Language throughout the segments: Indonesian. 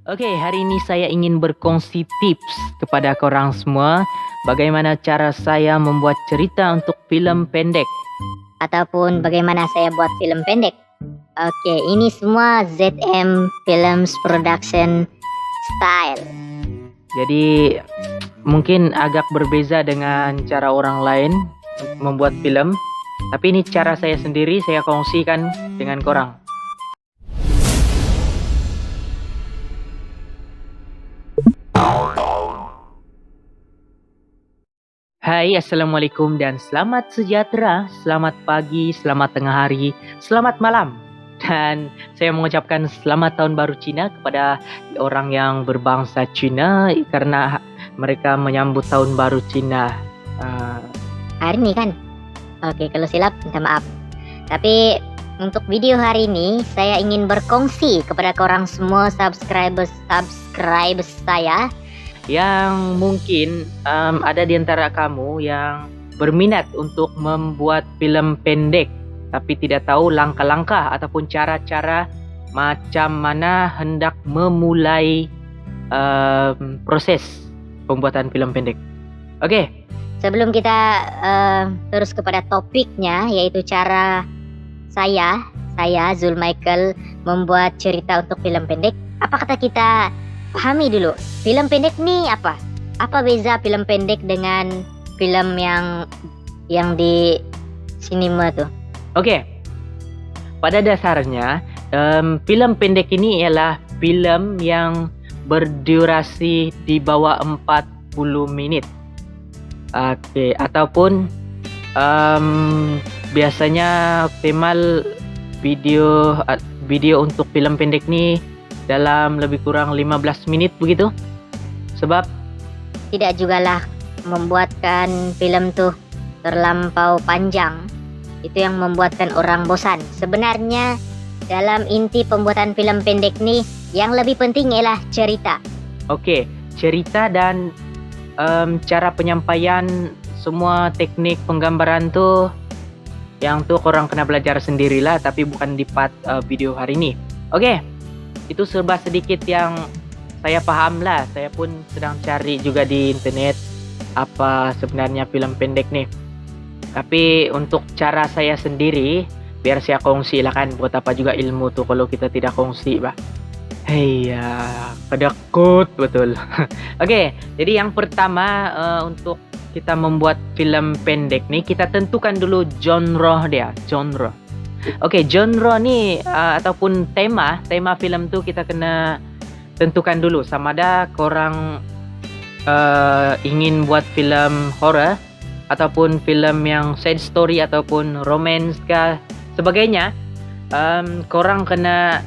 Oke, hari ini saya ingin berkongsi tips kepada korang semua bagaimana cara saya membuat cerita untuk film pendek. Ataupun bagaimana saya buat film pendek. Oke, ini semua ZM Films Production Style. Jadi mungkin agak berbeza dengan cara orang lain membuat film, tapi ini cara saya sendiri, saya kongsikan dengan korang. Hai, Assalamualaikum dan selamat sejahtera, selamat pagi, selamat tengah hari, selamat malam. Dan saya mengucapkan selamat tahun baru Cina kepada orang yang berbangsa Cina karena mereka menyambut tahun baru Cina. Hari ini kan? Oke, kalau silap minta maaf. Tapi untuk video hari ini saya ingin berkongsi kepada korang semua subscriber saya. Yang mungkin ada di antara kamu yang berminat untuk membuat film pendek tapi tidak tahu langkah-langkah ataupun cara-cara macam mana hendak memulai proses pembuatan film pendek. Oke. Sebelum kita terus kepada topiknya, yaitu cara saya Zulmichael membuat cerita untuk film pendek, apa kata kita pahami dulu, film pendek nih apa? Apa beza film pendek dengan film yang di sinema tuh? Oke. Pada dasarnya, film pendek ini ialah film yang berdurasi di bawah 40 menit. Oke, ataupun biasanya optimal video untuk film pendek nih dalam lebih kurang 15 menit begitu. Sebab tidak jugalah membuatkan film tuh terlampau panjang. Itu yang membuatkan orang bosan. Sebenarnya dalam inti pembuatan film pendek nih yang lebih penting ialah cerita. Oke, cerita dan cara penyampaian semua teknik penggambaran tuh yang tuh korang kena belajar sendirilah, tapi bukan di part video hari ini. Oke. Itu serba sedikit yang saya paham lah. Saya pun sedang cari juga di internet apa sebenarnya film pendek nih. Tapi untuk cara saya sendiri, biar saya kongsi lah kan. Buat apa juga ilmu tuh kalau kita tidak kongsi bah. Hei ya, kedekut betul. Oke, jadi yang pertama untuk kita membuat film pendek nih, kita tentukan dulu genre dia, genre. Oke, genre nih ataupun tema film tuh kita kena tentukan dulu. Sama ada korang ingin buat film horror ataupun film yang side story ataupun romance kah sebagainya. Korang kena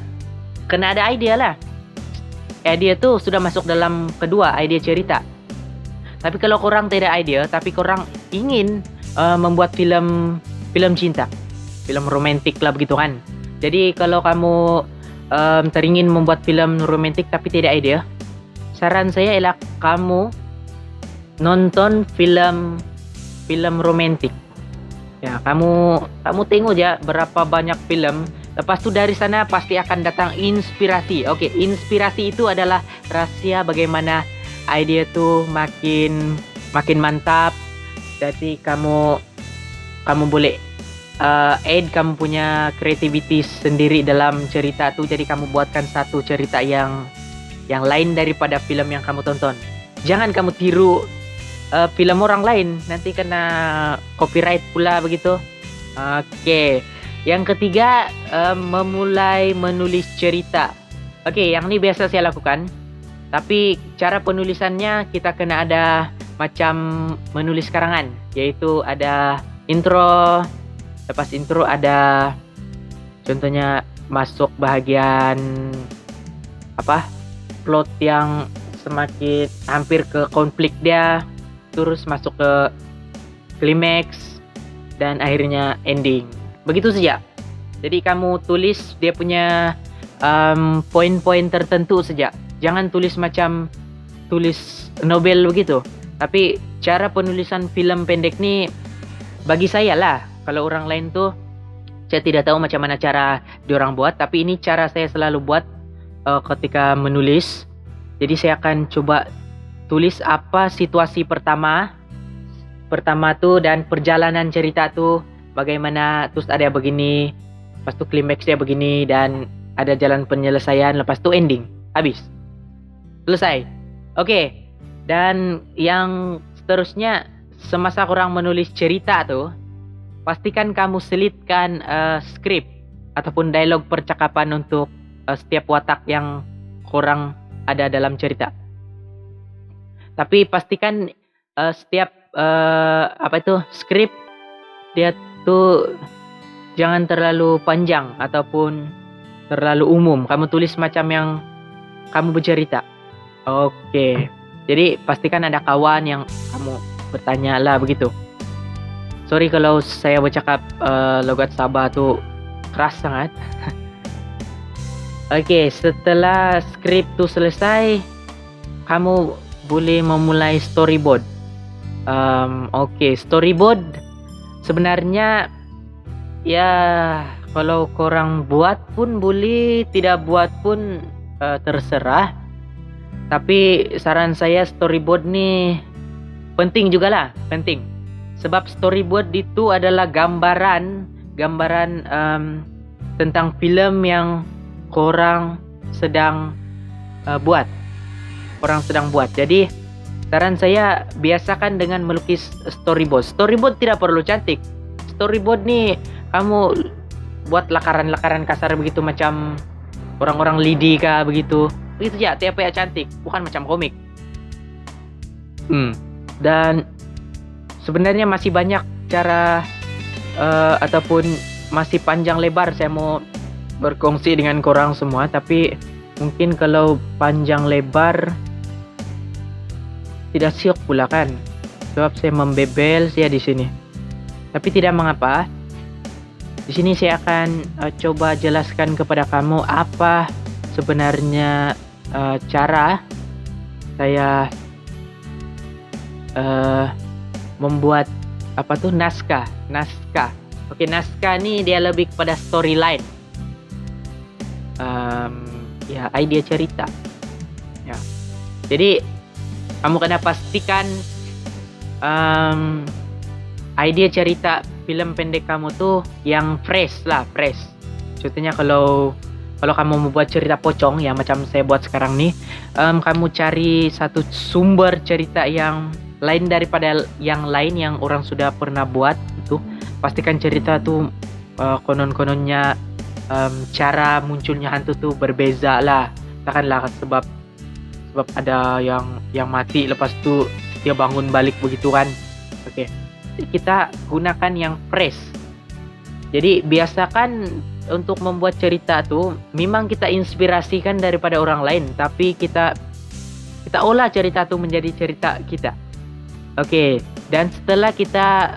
ada idea lah. Idea tuh sudah masuk dalam kedua, idea cerita. Tapi kalau korang tidak idea tapi korang ingin membuat film cinta, film romantik lah begitu kan. Jadi kalau kamu teringin membuat film romantik tapi tidak idea, saran saya ialah kamu nonton film romantik. Ya, kamu tengok aja berapa banyak film. Lepas tu dari sana pasti akan datang inspirasi. Oke, inspirasi itu adalah rahasia bagaimana idea tu makin mantap. Jadi kamu boleh add kamu punya creativity sendiri dalam cerita tu. Jadi kamu buatkan satu cerita yang lain daripada film yang kamu tonton. Jangan kamu tiru film orang lain, nanti kena copyright pula begitu. Oke. Yang ketiga, memulai menulis cerita. Oke, yang ini biasa saya lakukan. Tapi cara penulisannya kita kena ada macam menulis karangan, yaitu ada intro. Lepas intro ada contohnya masuk bahagian plot yang semakin hampir ke konflik dia, terus masuk ke klimaks dan akhirnya ending. Begitu saja. Jadi kamu tulis dia punya poin-poin tertentu saja. Jangan tulis macam tulis novel begitu. Tapi cara penulisan film pendek ni bagi saya lah. Kalau orang lain tuh saya tidak tahu macam mana cara diorang buat, tapi ini cara saya selalu buat. ketika menulis. Jadi saya akan coba tulis apa situasi pertama tuh dan perjalanan cerita tuh bagaimana, terus ada begini, lepas tuh klimaksnya begini, dan ada jalan penyelesaian, lepas tuh ending. Habis. Selesai. Oke. Dan yang seterusnya, semasa korang menulis cerita tuh, pastikan kamu selitkan skrip ataupun dialog percakapan untuk setiap watak yang korang ada dalam cerita. Tapi pastikan setiap skrip dia tuh jangan terlalu panjang ataupun terlalu umum. Kamu tulis macam yang kamu bercerita. Oke. Jadi pastikan ada kawan yang kamu bertanya lah begitu. Sorry kalau saya bercakap logat Sabah tuh keras sangat. Oke, setelah skrip tuh selesai, kamu boleh memulai storyboard. Oke, storyboard sebenarnya ya kalau korang buat pun boleh, tidak buat pun terserah. Tapi saran saya storyboard nih penting juga lah, penting. Sebab storyboard itu adalah gambaran tentang film yang korang sedang buat. Jadi saran saya biasakan dengan melukis storyboard. Storyboard tidak perlu cantik. Storyboard nih kamu buat lakaran-lakaran kasar begitu macam orang-orang lidi kah begitu. Begitu aja, tiap yang cantik, bukan macam komik. Dan sebenarnya masih banyak cara ataupun masih panjang lebar saya mau berkongsi dengan korang semua, tapi mungkin kalau panjang lebar tidak siok pula kan, sebab saya membebel saya di sini. Tapi tidak mengapa. Di sini saya akan coba jelaskan kepada kamu apa sebenarnya cara saya membuat naskah. Oke, naskah nih dia lebih kepada storyline. Ya, idea cerita. Ya. Jadi kamu kena pastikan idea cerita film pendek kamu tuh yang fresh. Contohnya kalau kamu membuat cerita pocong ya macam saya buat sekarang nih, kamu cari satu sumber cerita yang lain daripada yang lain yang orang sudah pernah buat itu. Pastikan cerita tuh konon-kononnya cara munculnya hantu tuh berbeza lah. Katakanlah sebab ada yang mati lepas tuh dia bangun balik begitu kan. Oke. Kita gunakan yang fresh. Jadi biasakan untuk membuat cerita tuh memang kita inspirasikan daripada orang lain, tapi kita olah cerita tuh menjadi cerita kita. Oke, dan setelah kita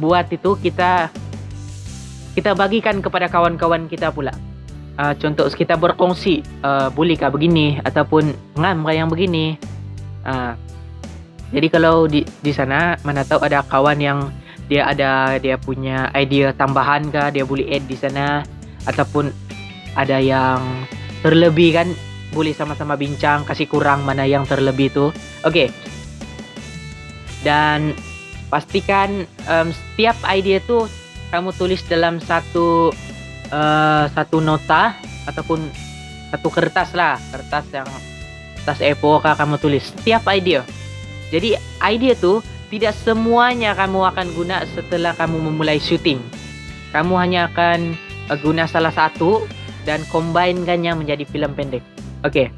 buat itu kita bagikan kepada kawan-kawan kita pula. Contoh kita berkongsi, bolehkah begini ataupun ngam yang begini. Jadi kalau di sana mana tahu ada kawan yang dia punya idea tambahan kah, dia boleh add di sana, ataupun ada yang terlebih kan, boleh sama-sama bincang kasih kurang mana yang terlebih itu. Oke. Dan pastikan setiap idea tuh kamu tulis dalam satu nota ataupun satu kertas yang kertas A4 kah kamu tulis setiap idea. Jadi idea tuh tidak semuanya kamu akan guna setelah kamu memulai syuting. Kamu hanya akan guna salah satu dan combinekannya menjadi film pendek. Oke.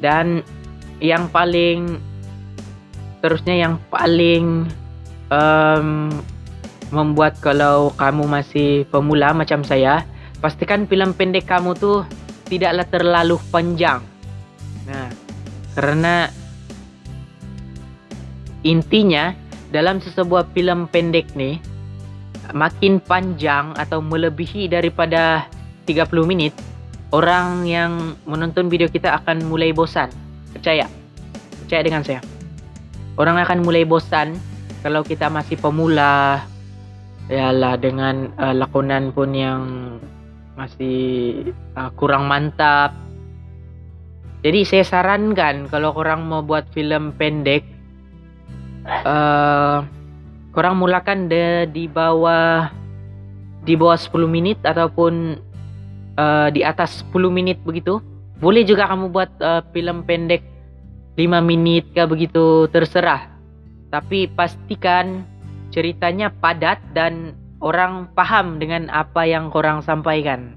Dan yang paling membuat kalau kamu masih pemula macam saya, pastikan film pendek kamu tuh tidaklah terlalu panjang. Nah, karena intinya dalam sebuah film pendek nih, makin panjang atau melebihi daripada 30 menit, orang yang menonton video kita akan mulai bosan. Percaya dengan saya. Orang akan mulai bosan kalau kita masih pemula. Yalah, dengan lakonan pun yang masih kurang mantap. Jadi saya sarankan kalau korang mau buat film pendek, korang mulakan di bawah 10 menit ataupun di atas 10 menit begitu. Boleh juga kamu buat film pendek 5 menit kah begitu, terserah. Tapi pastikan ceritanya padat dan orang paham dengan apa yang korang sampaikan.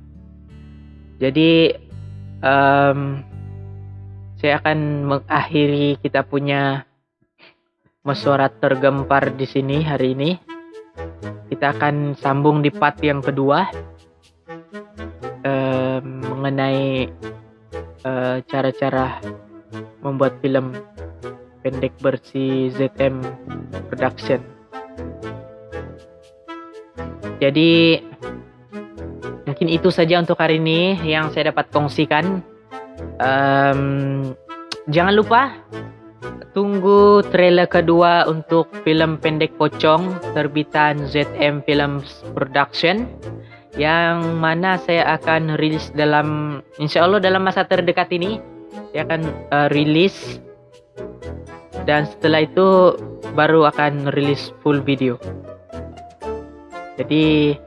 Jadi saya akan mengakhiri kita punya mesyuarat tergempar di sini hari ini. Kita akan sambung di part yang kedua mengenai cara-cara membuat film pendek versi ZM Production. Jadi mungkin itu saja untuk hari ini yang saya dapat kongsikan. Jangan lupa tunggu trailer kedua untuk film pendek Pocong terbitan ZM Films Production, yang mana saya akan rilis insya Allah dalam masa terdekat ini. Saya akan rilis, dan setelah itu baru akan rilis full video. Jadi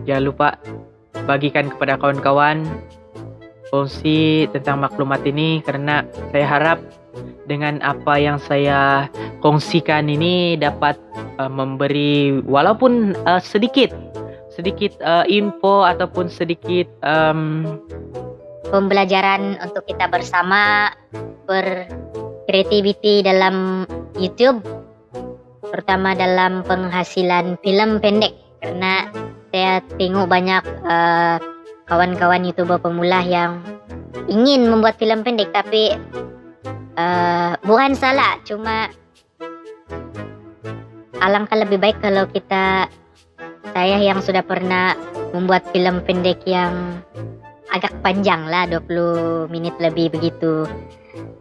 jangan lupa bagikan kepada kawan-kawan, kongsi tentang maklumat ini, karena saya harap dengan apa yang saya kongsikan ini dapat memberi walaupun sedikit info ataupun sedikit Pembelajaran untuk kita bersama berkreativiti dalam YouTube, terutama dalam penghasilan film pendek. Karena saya tengok banyak kawan-kawan YouTuber pemula yang ingin membuat film pendek, tapi bukan salah, cuma alangkah lebih baik kalau saya yang sudah pernah membuat film pendek yang agak panjang lah, 20 menit lebih begitu.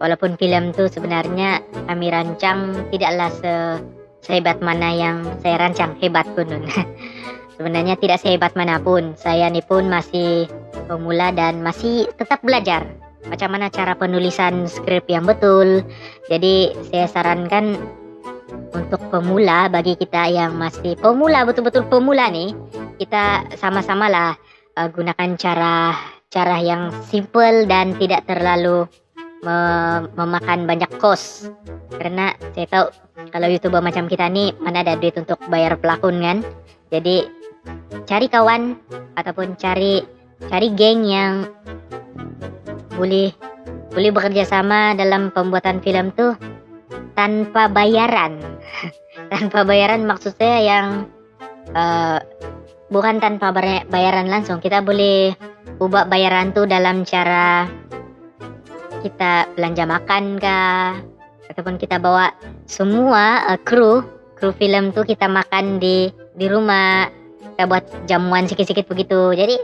Walaupun film itu sebenarnya kami rancang tidaklah sehebat mana yang saya rancang, hebat pun. Sebenarnya tidak sehebat manapun. Saya ni pun masih pemula dan masih tetap belajar macam mana cara penulisan skrip yang betul. Jadi saya sarankan untuk pemula, bagi kita yang masih pemula, betul-betul pemula nih, kita sama-sama lah gunakan cara yang simple dan tidak terlalu memakan banyak cost. Karena saya tahu kalau YouTuber macam kita nih mana ada duit untuk bayar pelakon kan. Jadi cari kawan ataupun cari geng yang boleh bekerja sama dalam pembuatan film tuh tanpa bayaran. Tanpa bayaran maksud saya yang bukan tanpa bayaran langsung. Kita boleh ubah bayaran tuh dalam cara kita belanja makan kah, ataupun kita bawa semua kru film tuh kita makan di rumah, kita buat jamuan sikit-sikit begitu. Jadi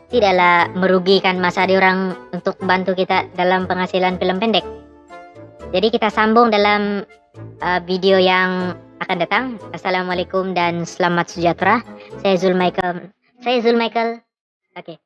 tidaklah merugikan masa di orang untuk bantu kita dalam penghasilan film pendek. Jadi kita sambung dalam video yang akan datang. Assalamualaikum dan selamat sejahtera. Saya Zulmichael. Oke.